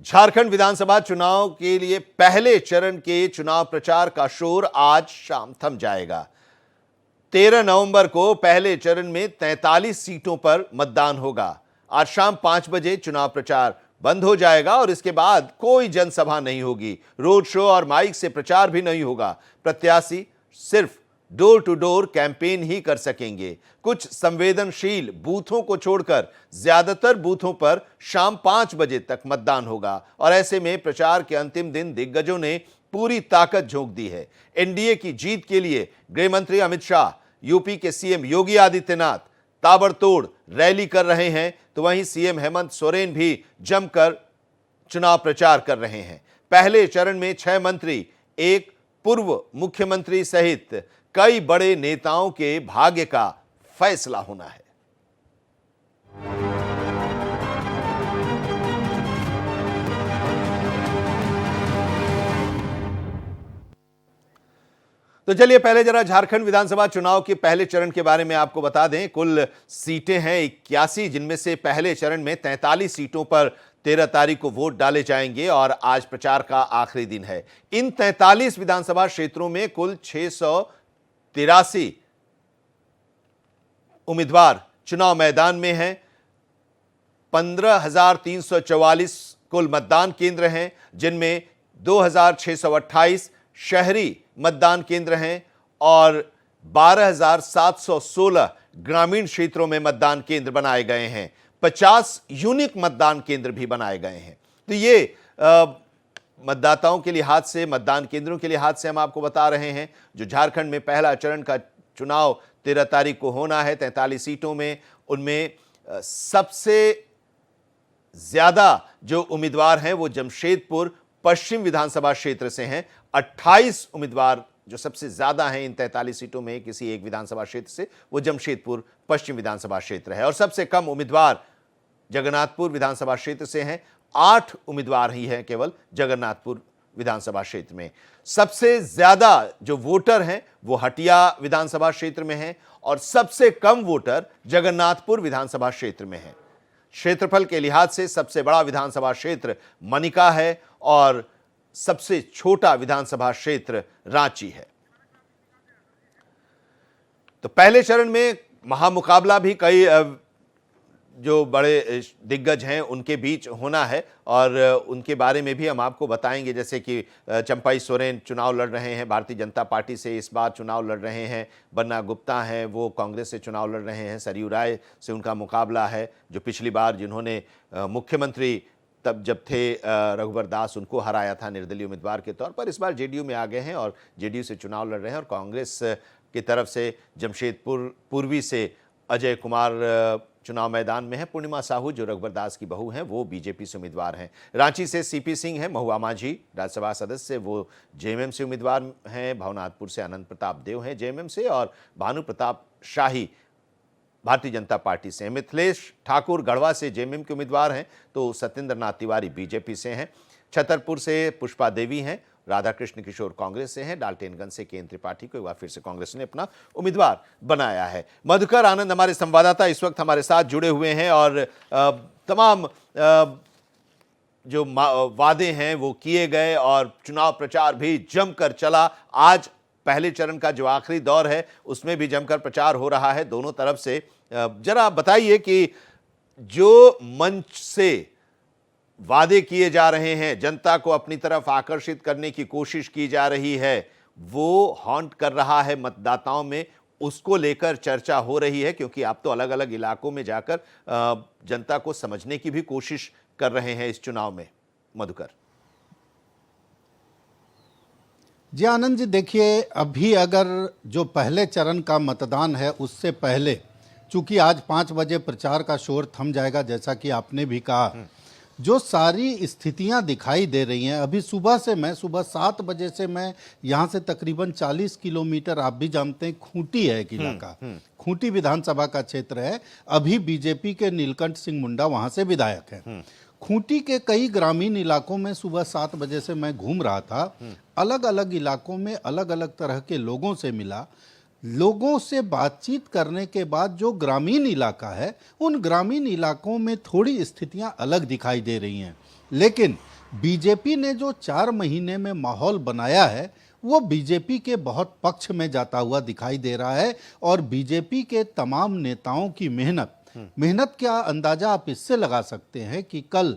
झारखंड विधानसभा चुनाव के लिए पहले चरण के चुनाव प्रचार का शोर आज शाम थम जाएगा। 13 नवंबर को पहले चरण में 43 सीटों पर मतदान होगा। आज शाम 5 बजे चुनाव प्रचार बंद हो जाएगा और इसके बाद कोई जनसभा नहीं होगी, रोड शो और माइक से प्रचार भी नहीं होगा। प्रत्याशी सिर्फ डोर टू डोर कैंपेन ही कर सकेंगे। कुछ संवेदनशील बूथों को छोड़कर ज्यादातर बूथों पर शाम 5 बजे तक मतदान होगा और ऐसे में प्रचार के अंतिम दिन दिग्गजों ने पूरी ताकत झोंक दी है। एनडीए की जीत के लिए गृह मंत्री अमित शाह, यूपी के सीएम योगी आदित्यनाथ ताबड़तोड़ रैली कर रहे हैं, तो वहीं सीएम हेमंत सोरेन भी जमकर चुनाव प्रचार कर रहे हैं। पहले चरण में 6 मंत्री, एक पूर्व मुख्यमंत्री सहित कई बड़े नेताओं के भाग्य का फैसला होना है। तो चलिए पहले जरा झारखंड विधानसभा चुनाव के पहले चरण के बारे में आपको बता दें। कुल सीटें हैं 81, जिनमें से पहले चरण में 43 सीटों पर 13 तारीख को वोट डाले जाएंगे और आज प्रचार का आखिरी दिन है। इन 43 विधानसभा क्षेत्रों में कुल 683 उम्मीदवार चुनाव मैदान में हैं। 15,344 कुल मतदान केंद्र हैं, जिनमें 2,628 शहरी मतदान केंद्र हैं और 12,716 ग्रामीण क्षेत्रों में मतदान केंद्र बनाए गए हैं। 50 यूनिक मतदान केंद्र भी बनाए गए हैं। तो ये मतदाताओं के लिहाज से, मतदान केंद्रों के लिहाज से हम आपको बता रहे हैं। जो झारखंड में पहला चरण का चुनाव 13 तारीख को होना है 43 सीटों में, उनमें सबसे ज्यादा जो उम्मीदवार हैं वो जमशेदपुर पश्चिम विधानसभा क्षेत्र से हैं। 28 उम्मीदवार जो सबसे ज्यादा हैं इन 43 सीटों में किसी एक विधानसभा क्षेत्र से, वो जमशेदपुर पश्चिम विधानसभा क्षेत्र है। और सबसे कम उम्मीदवार जगन्नाथपुर विधानसभा क्षेत्र से हैं। 8 उम्मीदवार ही हैं केवल जगन्नाथपुर विधानसभा क्षेत्र में। सबसे ज्यादा जो वोटर हैं वो हटिया विधानसभा क्षेत्र में हैं और सबसे कम वोटर जगन्नाथपुर विधानसभा क्षेत्र में हैं। क्षेत्रफल के लिहाज से सबसे बड़ा विधानसभा क्षेत्र मनिका है और सबसे छोटा विधानसभा क्षेत्र रांची है। तो पहले चरण में महामुकाबला भी कई जो बड़े दिग्गज हैं उनके बीच होना है और उनके बारे में भी हम आपको बताएंगे। जैसे कि चंपाई सोरेन चुनाव लड़ रहे हैं, भारतीय जनता पार्टी से इस बार चुनाव लड़ रहे हैं। बन्ना गुप्ता हैं, वो कांग्रेस से चुनाव लड़ रहे हैं। सरयू राय से उनका मुकाबला है, जो पिछली बार जिन्होंने मुख्यमंत्री तब जब थे रघुवर दास, उनको हराया था निर्दलीय उम्मीदवार के तौर पर। इस बार जेडीयू में आ गए हैं और जेडीयू से चुनाव लड़ रहे हैं। और कांग्रेस की तरफ से जमशेदपुर पूर्वी से अजय कुमार चुनाव मैदान में है। पूर्णिमा साहू जो रघुवर दास की बहू हैं वो बीजेपी से उम्मीदवार हैं। रांची से सीपी सिंह हैं, महुआ माझी राज्यसभा सदस्य, वो जेएमएम से उम्मीदवार हैं। भवनाथपुर से अनंत प्रताप देव हैं जेएमएम से और भानु प्रताप शाही भारतीय जनता पार्टी से। मिथिलेश ठाकुर गढ़वा से जेएमएम के उम्मीदवार हैं, तो सत्येंद्र नाथ तिवारी बीजेपी से हैं। छतरपुर से पुष्पा देवी हैं, राधा कृष्ण किशोर कांग्रेस से हैं। डाल्टनगंज से केंद्र त्रिपाठी को एक बार फिर से कांग्रेस ने अपना उम्मीदवार बनाया है। मधुकर आनंद हमारे संवाददाता इस वक्त हमारे साथ जुड़े हुए हैं और तमाम जो वादे हैं वो किए गए और चुनाव प्रचार भी जमकर चला। आज पहले चरण का जो आखिरी दौर है उसमें भी जमकर प्रचार हो रहा है दोनों तरफ से। जरा बताइए कि जो मंच से वादे किए जा रहे हैं, जनता को अपनी तरफ आकर्षित करने की कोशिश की जा रही है, वो हॉन्ट कर रहा है मतदाताओं में, उसको लेकर चर्चा हो रही है। क्योंकि आप तो अलग अलग इलाकों में जाकर जनता को समझने की भी कोशिश कर रहे हैं इस चुनाव में। मधुकर जी आनंद जी, देखिए अभी अगर जो पहले चरण का मतदान है उससे पहले, चूंकि आज 5 बजे प्रचार का शोर थम जाएगा जैसा कि आपने भी कहा, जो सारी स्थितियां दिखाई दे रही हैं। अभी सुबह 7 बजे से मैं यहाँ से तकरीबन 40 किलोमीटर, आप भी जानते हैं खूंटी है एक इलाका, खूंटी विधानसभा का क्षेत्र है। अभी बीजेपी के नीलकंठ सिंह मुंडा वहाँ से विधायक हैं। खूंटी के कई ग्रामीण इलाकों में सुबह 7 बजे से मैं घूम रहा था। अलग अलग इलाकों में अलग अलग तरह के लोगों से मिला। लोगों से बातचीत करने के बाद जो ग्रामीण इलाका है, उन ग्रामीण इलाकों में थोड़ी स्थितियां अलग दिखाई दे रही हैं। लेकिन बीजेपी ने जो 4 महीने में माहौल बनाया है वो बीजेपी के बहुत पक्ष में जाता हुआ दिखाई दे रहा है। और बीजेपी के तमाम नेताओं की मेहनत का अंदाजा आप इससे लगा सकते हैं कि कल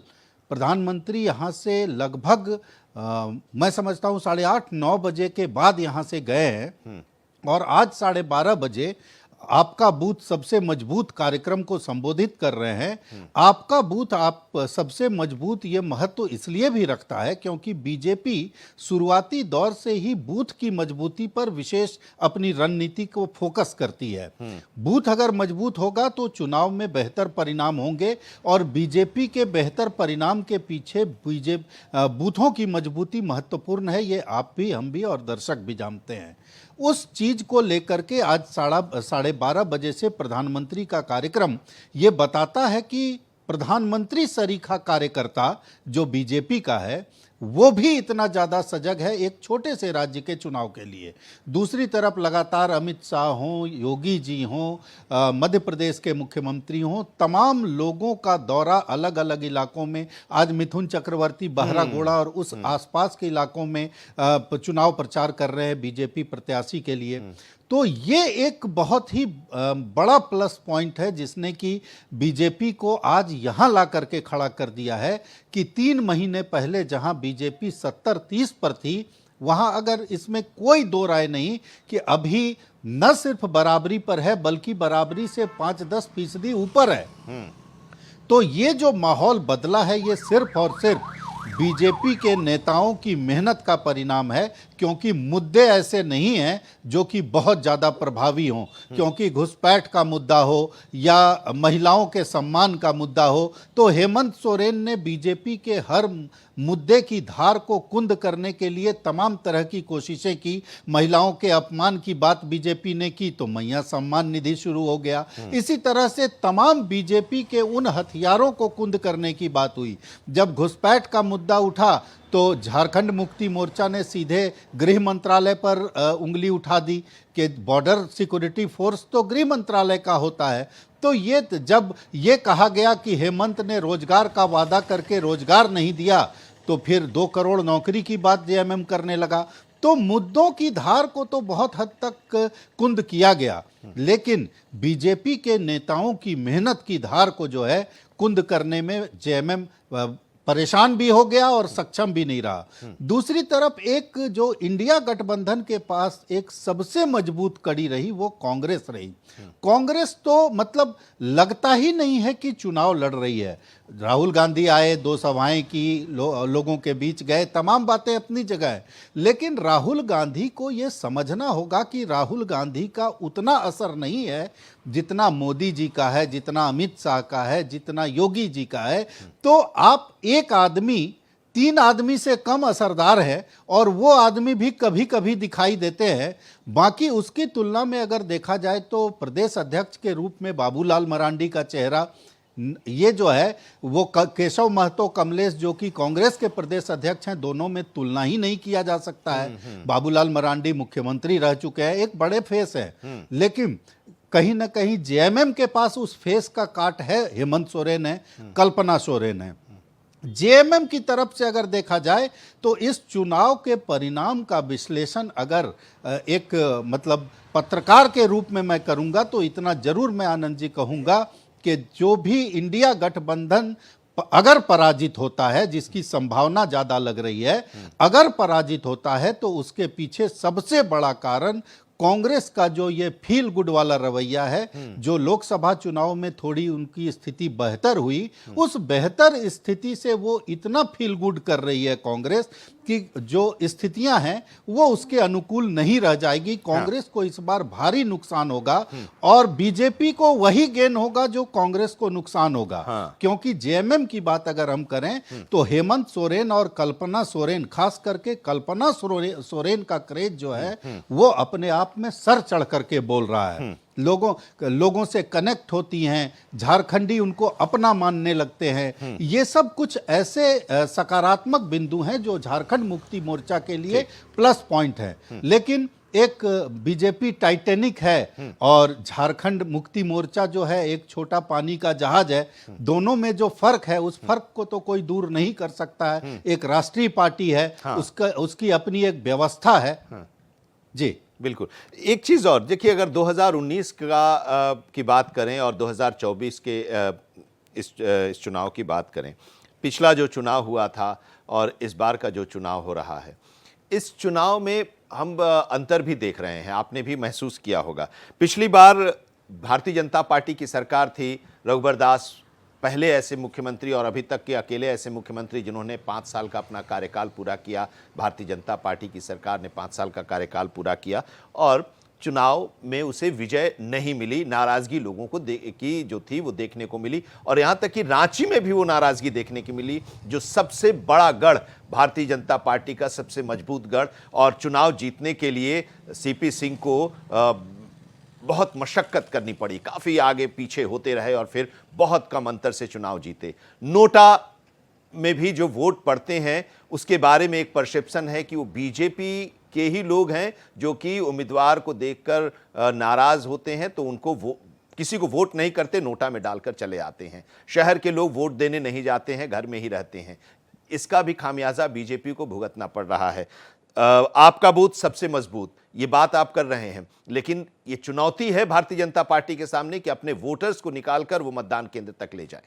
प्रधानमंत्री यहाँ से लगभग मैं समझता हूँ 8:30-9 बजे के बाद यहाँ से गए हैं और आज 12:30 बजे आपका बूथ सबसे मजबूत कार्यक्रम को संबोधित कर रहे हैं। आपका बूथ आप सबसे मजबूत ये महत्व इसलिए भी रखता है क्योंकि बीजेपी शुरुआती दौर से ही बूथ की मजबूती पर विशेष अपनी रणनीति को फोकस करती है। बूथ अगर मजबूत होगा तो चुनाव में बेहतर परिणाम होंगे और बीजेपी के बेहतर परिणाम के पीछे बूथों की मजबूती महत्वपूर्ण है। ये आप भी, हम भी और दर्शक भी जानते हैं। उस चीज को लेकर के आज 12:30 बजे से प्रधानमंत्री का कार्यक्रम ये बताता है कि प्रधानमंत्री सरीखा कार्यकर्ता जो बीजेपी का है वो भी इतना ज़्यादा सजग है एक छोटे से राज्य के चुनाव के लिए। दूसरी तरफ लगातार अमित शाह हों, योगी जी हों, मध्य प्रदेश के मुख्यमंत्री हों, तमाम लोगों का दौरा अलग अलग इलाकों में, आज मिथुन चक्रवर्ती बहरागोड़ा और उस आसपास के इलाकों में चुनाव प्रचार कर रहे हैं बीजेपी प्रत्याशी के लिए। तो ये एक बहुत ही बड़ा प्लस पॉइंट है जिसने कि बीजेपी को आज यहाँ ला करके खड़ा कर दिया है कि 3 महीने पहले जहाँ बीजेपी 70-30 पर थी वहाँ अगर इसमें कोई दो राय नहीं कि अभी न सिर्फ बराबरी पर है बल्कि बराबरी से 5-10% ऊपर है। तो ये जो माहौल बदला है ये सिर्फ और सिर्फ बीजेपी के नेताओं की मेहनत का परिणाम है क्योंकि मुद्दे ऐसे नहीं हैं जो कि बहुत ज़्यादा प्रभावी हों। क्योंकि घुसपैठ का मुद्दा हो या महिलाओं के सम्मान का मुद्दा हो तो हेमंत सोरेन ने बीजेपी के हर मुद्दे की धार को कुंद करने के लिए तमाम तरह की कोशिशें की। महिलाओं के अपमान की बात बीजेपी ने की तो मैया सम्मान निधि शुरू हो गया। इसी तरह से तमाम बीजेपी के उन हथियारों को कुंद करने की बात हुई। जब घुसपैठ का मुद्दा उठा तो झारखंड मुक्ति मोर्चा ने सीधे गृह मंत्रालय पर उंगली उठा दी कि बॉर्डर सिक्योरिटी फोर्स तो गृह मंत्रालय का होता है। तो ये जब ये कहा गया कि हेमंत ने रोजगार का वादा करके रोजगार नहीं दिया तो फिर 2 करोड़ नौकरी की बात जेएमएम करने लगा। तो मुद्दों की धार को तो बहुत हद तक कुंद किया गया लेकिन बीजेपी के नेताओं की मेहनत की धार को जो है कुंद करने में जेएमएम परेशान भी हो गया और सक्षम भी नहीं रहा। दूसरी तरफ एक जो इंडिया गठबंधन के पास एक सबसे मजबूत कड़ी रही वो कांग्रेस रही। कांग्रेस तो मतलब लगता ही नहीं है कि चुनाव लड़ रही है। राहुल गांधी आए, 2 सभाएं की, लोगों के बीच गए, तमाम बातें अपनी जगह है लेकिन राहुल गांधी को ये समझना होगा कि राहुल गांधी का उतना असर नहीं है जितना मोदी जी का है, जितना अमित शाह का है, जितना योगी जी का है। तो आप एक आदमी 3 आदमी से कम असरदार है और वो आदमी भी कभी कभी दिखाई देते हैं। बाकी उसकी तुलना में अगर देखा जाए तो प्रदेश अध्यक्ष के रूप में बाबूलाल मरांडी का चेहरा ये जो है वो केशव महतो कमलेश जो कि कांग्रेस के प्रदेश अध्यक्ष हैं, दोनों में तुलना ही नहीं किया जा सकता है। बाबूलाल मरांडी मुख्यमंत्री रह चुके हैं, एक बड़े फेस है लेकिन कहीं ना कहीं जेएमएम के पास उस फेस का काट है। हेमंत सोरेन है, कल्पना सोरेन है। जेएमएम की तरफ से अगर देखा जाए तो इस चुनाव के परिणाम का विश्लेषण अगर एक मतलब पत्रकार के रूप में मैं करूंगा तो इतना जरूर मैं आनंद जी कहूंगा कि जो भी इंडिया गठबंधन अगर पराजित होता है, जिसकी संभावना ज्यादा लग रही है, अगर पराजित होता है तो उसके पीछे सबसे बड़ा कारण कांग्रेस का जो ये फील गुड वाला रवैया है। जो लोकसभा चुनाव में थोड़ी उनकी स्थिति बेहतर हुई, उस बेहतर स्थिति से वो इतना फील गुड कर रही है कांग्रेस कि जो स्थितियां हैं वो उसके अनुकूल नहीं रह जाएगी। कांग्रेस को इस बार भारी नुकसान होगा और बीजेपी को वही गेन होगा जो कांग्रेस को नुकसान होगा। क्योंकि जेएमएम की बात अगर हम करें तो हेमंत सोरेन और कल्पना सोरेन, खास करके कल्पना सोरेन का क्रेज जो है वो अपने आप में सर चढ़ करके बोल रहा है। लोगों से कनेक्ट होती हैं, झारखंडी उनको अपना मानने लगते हैं। ये सब कुछ ऐसे सकारात्मक बिंदु हैं जो झारखंड मुक्ति मोर्चा के लिए प्लस पॉइंट है। लेकिन एक बीजेपी टाइटैनिक है और झारखंड मुक्ति मोर्चा जो है एक छोटा पानी का जहाज है। दोनों में जो फर्क है उस फर्क को तो कोई दूर नहीं कर सकता है। एक राष्ट्रीय पार्टी है, उसकी अपनी एक व्यवस्था है। जी बिल्कुल। एक चीज और देखिए, अगर 2019 की बात करें और 2024 के इस चुनाव की बात करें, पिछला जो चुनाव हुआ था और इस बार का जो चुनाव हो रहा है, इस चुनाव में हम अंतर भी देख रहे हैं, आपने भी महसूस किया होगा। पिछली बार भारतीय जनता पार्टी की सरकार थी, रघुबर दास पहले ऐसे मुख्यमंत्री और अभी तक के अकेले ऐसे मुख्यमंत्री जिन्होंने 5 साल का अपना कार्यकाल पूरा किया। भारतीय जनता पार्टी की सरकार ने 5 साल का कार्यकाल पूरा किया और चुनाव में उसे विजय नहीं मिली। नाराजगी लोगों को की जो थी वो देखने को मिली और यहाँ तक कि रांची में भी वो नाराजगी देखने की मिली, जो सबसे बड़ा गढ़, भारतीय जनता पार्टी का सबसे मजबूत गढ़। और चुनाव जीतने के लिए सीपी सिंह को बहुत मशक्कत करनी पड़ी, काफ़ी आगे पीछे होते रहे और फिर बहुत कम अंतर से चुनाव जीते। नोटा में भी जो वोट पड़ते हैं उसके बारे में एक परसेप्शन है कि वो बीजेपी के ही लोग हैं जो कि उम्मीदवार को देखकर नाराज होते हैं, तो उनको किसी को वोट नहीं करते, नोटा में डालकर चले आते हैं। शहर के लोग वोट देने नहीं जाते हैं, घर में ही रहते हैं। इसका भी खामियाजा बीजेपी को भुगतना पड़ रहा है। आपका बूथ सबसे मजबूत, ये बात आप कर रहे हैं, लेकिन ये चुनौती है भारतीय जनता पार्टी के सामने कि अपने वोटर्स को निकालकर वो मतदान केंद्र तक ले जाए।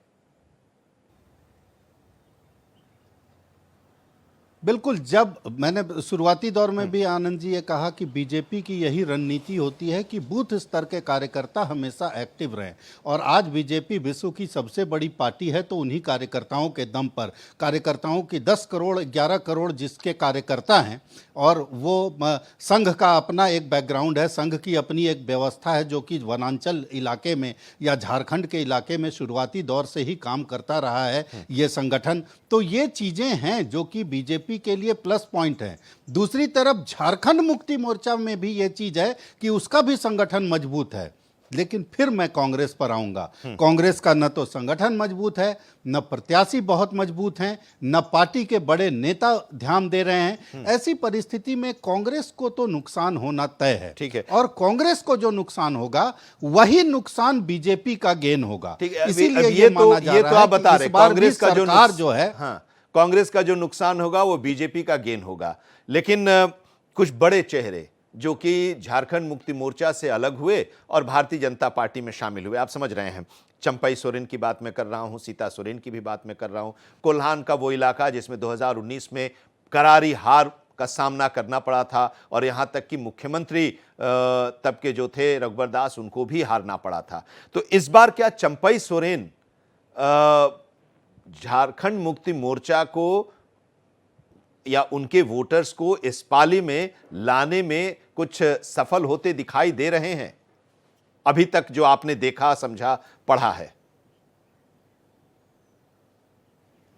बिल्कुल, जब मैंने शुरुआती दौर में भी आनंद जी ये कहा कि बीजेपी की यही रणनीति होती है कि बूथ स्तर के कार्यकर्ता हमेशा एक्टिव रहें, और आज बीजेपी विश्व की सबसे बड़ी पार्टी है तो उन्हीं कार्यकर्ताओं के दम पर, कार्यकर्ताओं की 10 करोड़ 11 करोड़ जिसके कार्यकर्ता हैं, और वो संघ का अपना एक बैकग्राउंड है, संघ की अपनी एक व्यवस्था है जो कि वनांचल इलाके में या झारखंड के इलाके में शुरुआती दौर से ही काम करता रहा है ये संगठन। तो ये चीज़ें हैं जो कि बीजेपी के लिए प्लस पॉइंट है। दूसरी तरफ झारखंड मुक्ति मोर्चा में भी ये चीज है कि उसका भी संगठन मजबूत है, लेकिन फिर मैं कांग्रेस पर आऊंगा। कांग्रेस का न तो संगठन मजबूत है, न प्रत्याशी बहुत मजबूत हैं, न पार्टी के बड़े नेता ध्यान दे रहे हैं। ऐसी परिस्थिति में कांग्रेस को तो नुकसान होना तय है। ठीक है। और कांग्रेस को जो नुकसान होगा वही नुकसान बीजेपी का गेन होगा। इसीलिए ये माना जा रहा है कि इस बार भी सरकार जो है, कांग्रेस का जो नुकसान होगा वो बीजेपी का गेन होगा। लेकिन कुछ बड़े चेहरे जो कि झारखंड मुक्ति मोर्चा से अलग हुए और भारतीय जनता पार्टी में शामिल हुए, आप समझ रहे हैं, चंपई सोरेन की बात मैं कर रहा हूं, सीता सोरेन की भी बात मैं कर रहा हूं, कोल्हान का वो इलाका जिसमें 2019 में करारी हार का सामना करना पड़ा था और यहां तक कि मुख्यमंत्री तब के जो थे रघुबर दास, उनको भी हारना पड़ा था। तो इस बार क्या चंपई सोरेन झारखंड मुक्ति मोर्चा को या उनके वोटर्स को इस पाली में लाने में कुछ सफल होते दिखाई दे रहे हैं अभी तक, जो आपने देखा, समझा, पढ़ा है?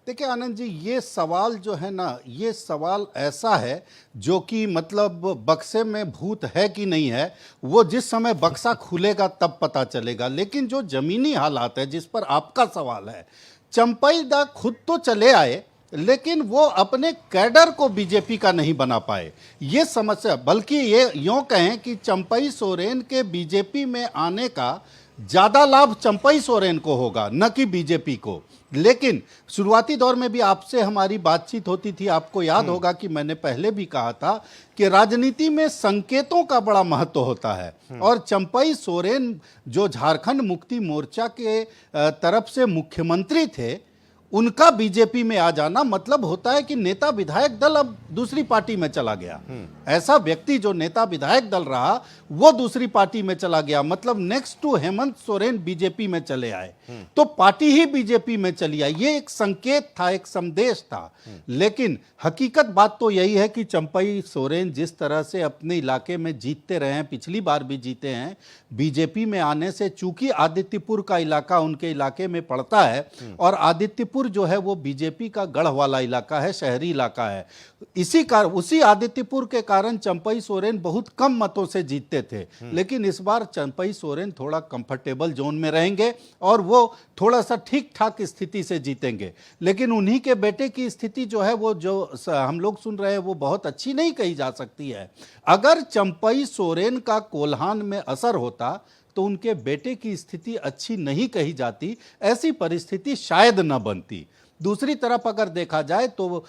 देखिए आनंद जी, ये सवाल जो है ना, ये सवाल ऐसा है जो कि मतलब बक्से में भूत है कि नहीं है, वो जिस समय बक्सा खुलेगा तब पता चलेगा। लेकिन जो जमीनी हालात है जिस पर आपका सवाल है, चंपई दा खुद तो चले आए लेकिन वो अपने कैडर को बीजेपी का नहीं बना पाए, ये समस्या। बल्कि ये यूं कहें कि चंपई सोरेन के बीजेपी में आने का ज़्यादा लाभ चंपई सोरेन को होगा, न कि बीजेपी को। लेकिन शुरुआती दौर में भी आपसे हमारी बातचीत होती थी, आपको याद होगा कि मैंने पहले भी कहा था कि राजनीति में संकेतों का बड़ा महत्व होता है। और चंपई सोरेन जो झारखंड मुक्ति मोर्चा के तरफ से मुख्यमंत्री थे, उनका बीजेपी में आ जाना मतलब होता है कि नेता विधायक दल अब दूसरी पार्टी में चला गया। ऐसा व्यक्ति जो नेता विधायक दल रहा वो दूसरी पार्टी में चला गया, मतलब next to Hemant Soren BJP में चले आए, तो पार्टी ही बीजेपी में चली आई। ये एक संकेत था, एक संदेश था। लेकिन हकीकत बात तो यही है कि चंपई सोरेन जिस तरह से अपने इलाके में जीतते रहे हैं, पिछली बार भी जीते हैं, बीजेपी में आने से, चूंकि आदित्यपुर का इलाका उनके इलाके में पड़ता है और आदित्यपुर आदित्यपुर जो है वो बीजेपी का गढ़ वाला इलाका है, शहरी इलाका है। उसी आदित्यपुर के कारण चंपई सोरेन बहुत कम मतों से जीतते थे, लेकिन इस बार चंपई सोरेन थोड़ा कंफर्टेबल जोन में रहेंगे और वो थोड़ा सा ठीक ठाक स्थिति से जीतेंगे। लेकिन उन्हीं के बेटे की स्थिति जो है वो जो हम लोग सुन रहे हैं वो बहुत अच्छी नहीं कही जा सकती है। अगर चंपई सोरेन का कोल्हान में असर होता तो उनके बेटे की स्थिति अच्छी नहीं कही जाती, ऐसी परिस्थिति शायद न बनती। दूसरी तरफ अगर देखा जाए तो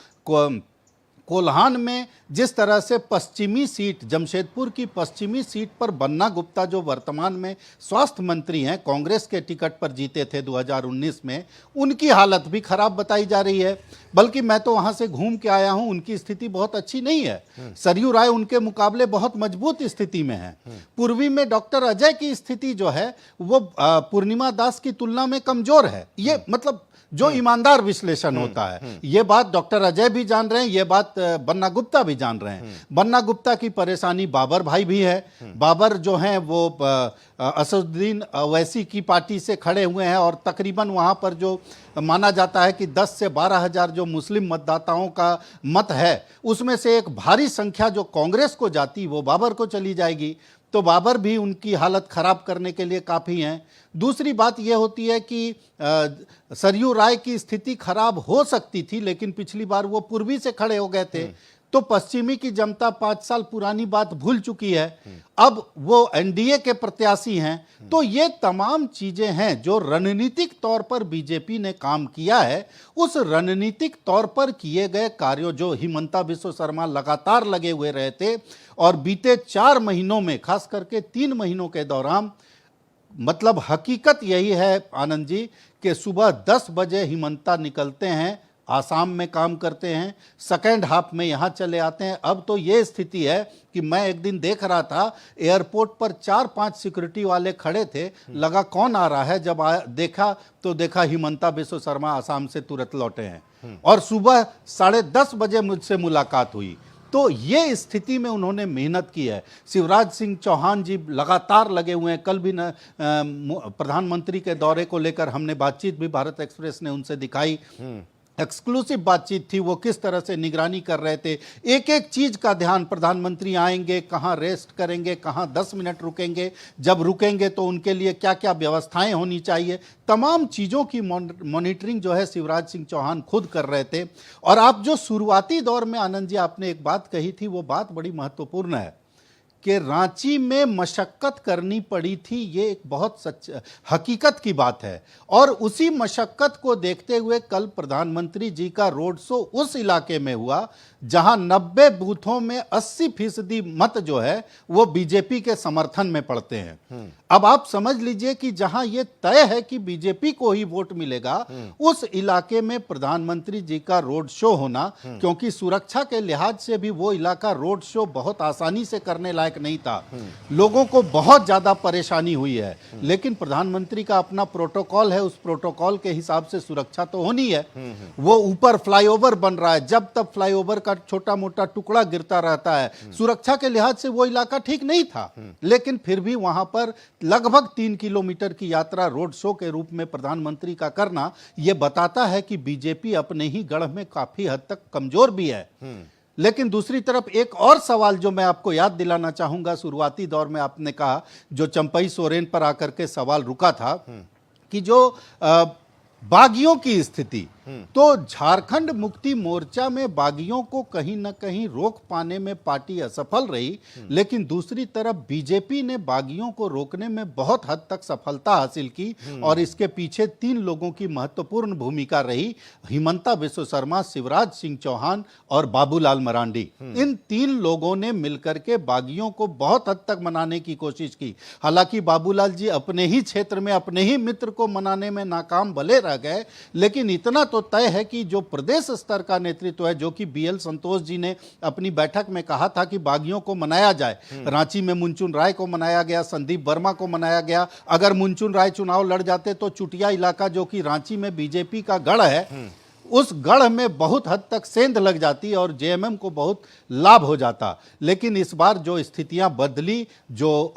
कोल्हान में जिस तरह से पश्चिमी सीट, जमशेदपुर की पश्चिमी सीट पर बन्ना गुप्ता जो वर्तमान में स्वास्थ्य मंत्री हैं, कांग्रेस के टिकट पर जीते थे 2019 में, उनकी हालत भी खराब बताई जा रही है। बल्कि मैं तो वहां से घूम के आया हूं, उनकी स्थिति बहुत अच्छी नहीं है। सरयू राय उनके मुकाबले बहुत मजबूत स्थिति में है। पूर्वी में डॉक्टर अजय की स्थिति जो है वो पूर्णिमा दास की तुलना में कमजोर है। ये मतलब जो ईमानदार विश्लेषण होता है, ये बात डॉक्टर अजय भी जान रहे हैं, ये बात बन्ना गुप्ता भी जान रहे हैं। बन्ना गुप्ता की परेशानी बाबर भाई भी है। बाबर जो हैं वो असदुद्दीन ओवैसी की पार्टी से खड़े हुए हैं और तकरीबन वहां पर जो माना जाता है कि 10 से 12 हजार जो मुस्लिम मतदाताओं का मत है, उसमें से एक भारी संख्या जो कांग्रेस को जाती वो बाबर को चली जाएगी। तो बाबर भी उनकी हालत खराब करने के लिए काफ़ी हैं। दूसरी बात यह होती है कि सरयू राय की स्थिति खराब हो सकती थी, लेकिन पिछली बार वो पूर्वी से खड़े हो गए थे, तो पश्चिमी की जनता 5 साल पुरानी बात भूल चुकी है। अब वो एनडीए के प्रत्याशी हैं। तो ये तमाम चीजें हैं जो रणनीतिक तौर पर बीजेपी ने काम किया है। उस रणनीतिक तौर पर किए गए कार्यों, जो हिमंता बिस्व शर्मा लगातार लगे हुए रहे थे और बीते 4 महीनों में, खास करके 3 महीनों के दौरान, मतलब हकीकत यही है आनंद जी कि सुबह 10 बजे हिमंता निकलते हैं, आसाम में काम करते हैं, सेकेंड हाफ में यहाँ चले आते हैं। अब तो ये स्थिति है कि मैं एक दिन देख रहा था एयरपोर्ट पर 4-5 सिक्योरिटी वाले खड़े थे, लगा कौन आ रहा है, जब देखा तो देखा हिमंता बिस्व शर्मा आसाम से तुरंत लौटे हैं और सुबह 10:30 बजे मुझसे मुलाकात हुई। तो ये स्थिति में उन्होंने मेहनत की है। शिवराज सिंह चौहान जी लगातार लगे हुए हैं। कल भी प्रधानमंत्री के दौरे को लेकर हमने बातचीत भी भारत एक्सप्रेस ने उनसे दिखाई, एक्सक्लूसिव बातचीत थी। वो किस तरह से निगरानी कर रहे थे, एक एक चीज का ध्यान, प्रधानमंत्री आएंगे कहाँ रेस्ट करेंगे, कहाँ 10 मिनट रुकेंगे, जब रुकेंगे तो उनके लिए क्या क्या व्यवस्थाएं होनी चाहिए, तमाम चीज़ों की मॉनिटरिंग जो है शिवराज सिंह चौहान खुद कर रहे थे। और आप जो शुरुआती दौर में आनंद जी आपने एक बात कही थी, वो बात बड़ी महत्वपूर्ण है कि रांची में मशक्कत करनी पड़ी थी। ये एक बहुत हकीकत की बात है। और उसी मशक्कत को देखते हुए कल प्रधानमंत्री जी का रोड शो उस इलाके में हुआ जहां 90 बूथों में 80% मत जो है वो बीजेपी के समर्थन में पड़ते हैं। अब आप समझ लीजिए कि जहां ये तय है कि बीजेपी को ही वोट मिलेगा, उस इलाके में प्रधानमंत्री जी का रोड शो होना, क्योंकि सुरक्षा के लिहाज से भी वो इलाका रोड शो बहुत आसानी से करने लायक नहीं था, लोगों को बहुत ज्यादा परेशानी हुई है। लेकिन प्रधानमंत्री का अपना प्रोटोकॉल है, उस प्रोटोकॉल के हिसाब से सुरक्षा तो होनी है। वो ऊपर फ्लाईओवर बन रहा है, जब तक फ्लाईओवर का छोटा मोटा टुकड़ा गिरता रहता है, सुरक्षा के लिहाज से वो इलाका ठीक नहीं था। लेकिन फिर भी वहां पर लगभग 3 किलोमीटर की यात्रा रोड शो के रूप में प्रधानमंत्री का करना, यह बताता है कि बीजेपी अपने ही गढ़ में काफी हद तक कमजोर भी है। लेकिन दूसरी तरफ एक और सवाल जो मैं आपको याद दिलाना चाहूंगा, शुरुआती दौर में आपने कहा, जो चंपई सोरेन पर आकर के सवाल रुका था कि जो बागियों की स्थिति, तो झारखंड मुक्ति मोर्चा में बागियों को कहीं न कहीं रोक पाने में पार्टी असफल रही। लेकिन दूसरी तरफ बीजेपी ने बागियों को रोकने में बहुत हद तक सफलता हासिल की और इसके पीछे 3 लोगों की महत्वपूर्ण भूमिका रही, हिमंता बिस्व शर्मा, शिवराज सिंह चौहान और बाबूलाल मरांडी। इन 3 लोगों ने मिलकर के बागियों को बहुत हद तक मनाने की कोशिश की। हालांकि बाबूलाल जी अपने ही क्षेत्र में अपने ही मित्र को मनाने में नाकाम भले रह गए, लेकिन इतना तो तय है कि जो प्रदेश स्तर का नेतृत्व है, जो कि बीएल संतोष जी ने अपनी बैठक में कहा था कि बागियों को मनाया जाए, रांची में मुनचुन राय को मनाया गया, संदीप वर्मा को मनाया गया। अगर मुनचुन राय चुनाव लड़ जाते तो चुटिया इलाका जो कि रांची में बीजेपी का गढ़ है, उस गढ़ में बहुत हद तक सेंध लग जाती और जेएमएम को बहुत लाभ हो जाता। लेकिन इस बार जो स्थितियां बदली, जो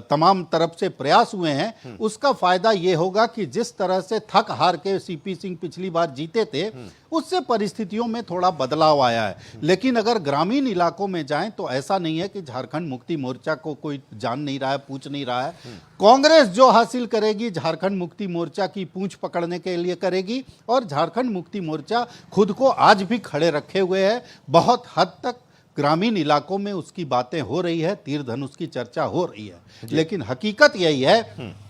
तमाम तरफ से प्रयास हुए हैं, उसका फायदा ये होगा कि जिस तरह से थक हार के सीपी सिंह पिछली बार जीते थे, उससे परिस्थितियों में थोड़ा बदलाव आया है। लेकिन अगर ग्रामीण इलाकों में जाएं तो ऐसा नहीं है कि झारखंड मुक्ति मोर्चा को कोई जान नहीं रहा है, पूछ नहीं रहा है। कांग्रेस जो हासिल करेगी झारखंड मुक्ति मोर्चा की पूंछ पकड़ने के लिए करेगी, और झारखंड मुक्ति मोर्चा खुद को आज भी खड़े रखे हुए है। बहुत हद तक ग्रामीण इलाकों में उसकी बातें हो रही है, तीर धनुष की चर्चा हो रही है, लेकिन हकीकत यही है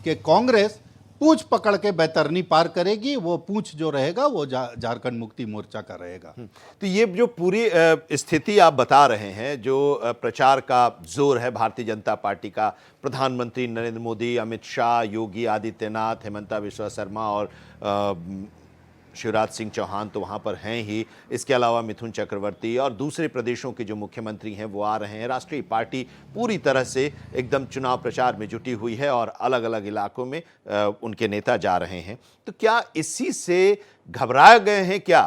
कि कांग्रेस पूंछ पकड़ के बैतरनी पार करेगी। वो पूंछ जो रहेगा वो झारखंड मुक्ति मोर्चा का रहेगा। तो ये जो पूरी स्थिति आप बता रहे हैं, जो प्रचार का जोर है भारतीय जनता पार्टी का, प्रधानमंत्री नरेंद्र मोदी, अमित शाह, योगी आदित्यनाथ, हेमंता बिस्वा शर्मा और शिवराज सिंह चौहान तो वहाँ पर हैं ही, इसके अलावा मिथुन चक्रवर्ती और दूसरे प्रदेशों के जो मुख्यमंत्री हैं वो आ रहे हैं। राष्ट्रीय पार्टी पूरी तरह से एकदम चुनाव प्रचार में जुटी हुई है और अलग अलग इलाकों में उनके नेता जा रहे हैं। तो क्या इसी से घबरा गए हैं क्या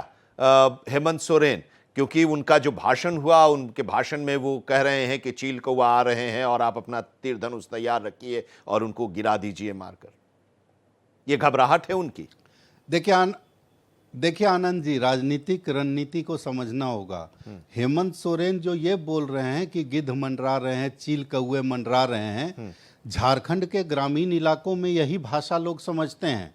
हेमंत सोरेन? क्योंकि उनका जो भाषण हुआ, उनके भाषण में वो कह रहे हैं कि चील कौवा आ रहे हैं और आप अपना तीर धनुष तैयार रखिए और उनको गिरा दीजिए मारकर। ये घबराहट है उनकी। देखिए आनंद जी, राजनीतिक रणनीति को समझना होगा। हेमंत सोरेन जो ये बोल रहे हैं कि गिद्ध मंडरा रहे हैं, चील कौवे मंडरा रहे हैं, झारखंड के ग्रामीण इलाकों में यही भाषा लोग समझते हैं।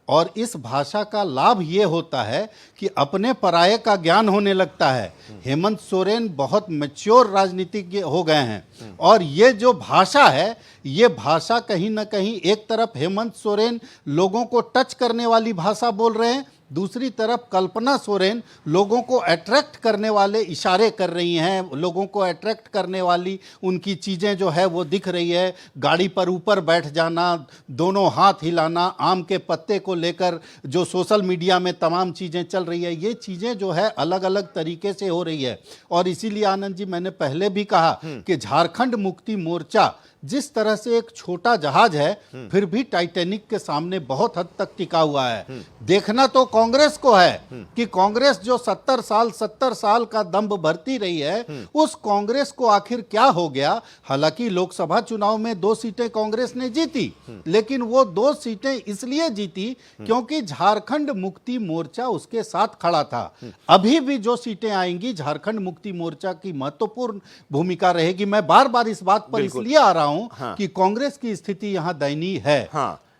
और इस भाषा का लाभ ये होता है कि अपने पराये का ज्ञान होने लगता है। हेमंत सोरेन बहुत मैच्योर राजनीतिज्ञ हो गए हैं, और ये जो भाषा है, ये भाषा कहीं ना कहीं एक तरफ हेमंत सोरेन लोगों को टच करने वाली भाषा बोल रहे हैं, दूसरी तरफ कल्पना सोरेन लोगों को अट्रैक्ट करने वाले इशारे कर रही हैं, लोगों को अट्रैक्ट करने वाली उनकी चीज़ें जो है वो दिख रही है। गाड़ी पर ऊपर बैठ जाना, दोनों हाथ हिलाना, आम के पत्ते को लेकर जो सोशल मीडिया में तमाम चीज़ें चल रही है, ये चीज़ें जो है अलग अलग तरीके से हो रही है। और इसीलिए आनंद जी, मैंने पहले भी कहा कि झारखंड मुक्ति मोर्चा जिस तरह से एक छोटा जहाज है, फिर भी टाइटैनिक के सामने बहुत हद तक टिका हुआ है। देखना तो कांग्रेस को है कि कांग्रेस जो 70 साल का दम्भ भरती रही है, उस कांग्रेस को आखिर क्या हो गया। हालांकि लोकसभा चुनाव में 2 सीटें कांग्रेस ने जीती, लेकिन वो 2 सीटें इसलिए जीती क्योंकि झारखंड मुक्ति मोर्चा उसके साथ खड़ा था। अभी भी जो सीटें आएंगी, झारखंड मुक्ति मोर्चा की महत्वपूर्ण भूमिका रहेगी। मैं बार बार इस बात पर इसलिए आ रहा हूं कि कांग्रेस की स्थिति यहां दयनीय है।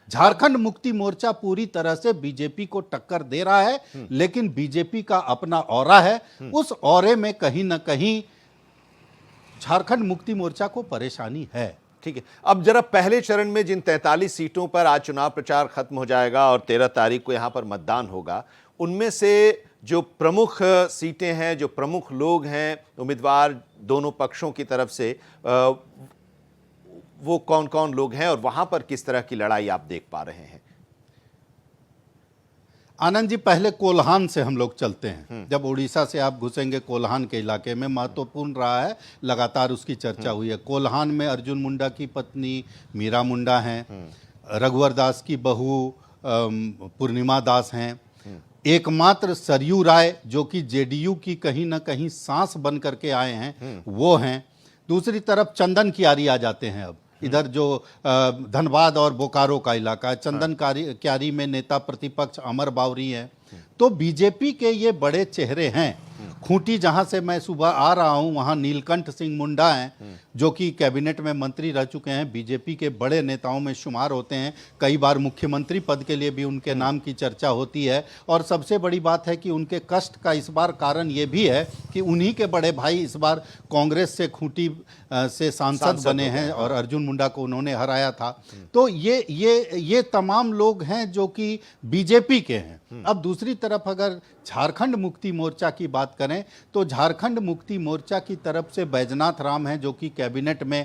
झारखंड मुक्ति मोर्चा पूरी तरह से बीजेपी को टक्कर दे रहा है, लेकिन बीजेपी का अपना ऑरा है। उस ऑरे में कहीं ना कहीं झारखंड मुक्ति मोर्चा को परेशानी है। ठीक है, अब जरा पहले चरण में जिन 43 सीटों पर आज चुनाव प्रचार खत्म हो जाएगा और 13 तारीख को यहां पर मतदान होगा, उनमें से जो प्रमुख सीटें हैं, जो प्रमुख लोग हैं उम्मीदवार दोनों पक्षों की तरफ से, वो कौन कौन लोग हैं और वहां पर किस तरह की लड़ाई आप देख पा रहे हैं? आनंद जी, पहले कोल्हान से हम लोग चलते हैं। जब उड़ीसा से आप घुसेंगे कोल्हान के इलाके में, महत्वपूर्ण रहा है, लगातार उसकी चर्चा हुई है। कोल्हान में अर्जुन मुंडा की पत्नी मीरा मुंडा हैं, रघुवर दास की बहू पूर्णिमा दास हैं, एकमात्र सरयू राय जो कि जेडीयू की कहीं ना कहीं सांस बन करके आए हैं, वो हैं। दूसरी तरफ चंदन कियारी आ जाते हैं। अब इधर जो धनबाद और बोकारो का इलाका है, चंदन कियारी में नेता प्रतिपक्ष अमर बावरी हैं। तो बीजेपी के ये बड़े चेहरे हैं। खूंटी जहां से मैं सुबह आ रहा हूं, वहां नीलकंठ सिंह मुंडा हैं, जो कि कैबिनेट में मंत्री रह चुके हैं, बीजेपी के बड़े नेताओं में शुमार होते हैं। कई बार मुख्यमंत्री पद के लिए भी उनके नाम की चर्चा होती है। और सबसे बड़ी बात है कि उनके कष्ट का इस बार कारण ये भी है कि उन्हीं के बड़े भाई इस बार कांग्रेस से खूंटी से सांसद बने हैं और अर्जुन मुंडा को उन्होंने हराया था। तो ये तमाम लोग हैं जो कि बीजेपी के हैं। अब दूसरी तरफ अगर झारखंड मुक्ति मोर्चा की बात करें तो झारखंड मुक्ति मोर्चा की तरफ से बैजनाथ राम हैं, जो कि कैबिनेट में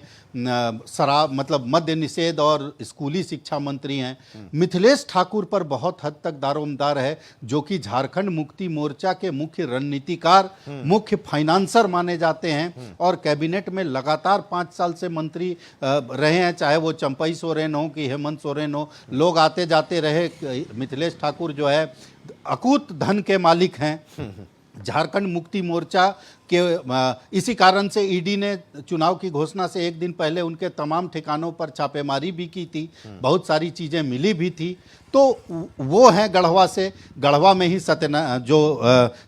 शराब मतलब मद्य निषेध और स्कूली शिक्षा मंत्री हैं। मिथिलेश ठाकुर पर बहुत हद तक दारोमदार है, जो कि झारखंड मुक्ति मोर्चा के मुख्य रणनीतिकार, मुख्य फाइनेंसर माने जाते हैं और कैबिनेट में लगातार 5 साल से मंत्री रहे हैं। चाहे वो चंपई सोरेन हो कि हेमंत सोरेन हो, लोग आते जाते रहे। मिथिलेश ठाकुर जो है अकूत धन के मालिक हैं। झारखंड मुक्ति मोर्चा के इसी कारण से ईडी ने चुनाव की घोषणा से एक दिन पहले उनके तमाम ठिकानों पर छापेमारी भी की थी, बहुत सारी चीज़ें मिली भी थी। तो वो हैं गढ़वा से, गढ़वा में ही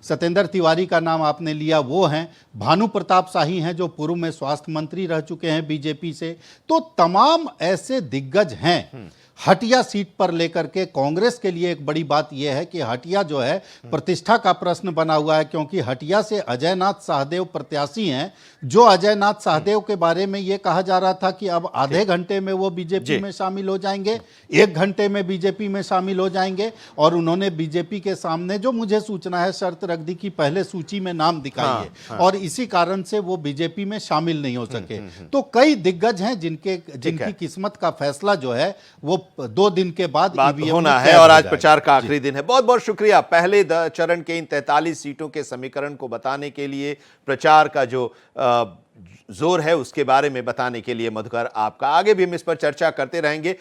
सत्येंद्र तिवारी का नाम आपने लिया, वो हैं। भानु प्रताप शाही हैं जो पूर्व में स्वास्थ्य मंत्री रह चुके हैं बीजेपी से। तो तमाम ऐसे दिग्गज हैं। हटिया सीट पर लेकर के कांग्रेस के लिए एक बड़ी बात यह है कि हटिया जो है प्रतिष्ठा का प्रश्न बना हुआ है, क्योंकि हटिया से अजयनाथ सहदेव प्रत्याशी हैं, जो अजयनाथ सहदेव के बारे में यह कहा जा रहा था कि अब आधे घंटे में वो बीजेपी में शामिल हो जाएंगे, 1 घंटे में बीजेपी में शामिल हो जाएंगे। और उन्होंने बीजेपी के सामने जो मुझे सूचना है शर्त रख दी कि पहले सूची में नाम दिखाइए, और इसी कारण से वो बीजेपी में शामिल नहीं हो सके। तो कई दिग्गज हैं जिनकी किस्मत का फैसला जो है वो 2 दिन के बाद होना है, और आज प्रचार का आखिरी दिन है। बहुत बहुत शुक्रिया पहले चरण के इन 43 सीटों के समीकरण को बताने के लिए, प्रचार का जो जोर है उसके बारे में बताने के लिए मधुकर आपका। आगे भी हम इस पर चर्चा करते रहेंगे।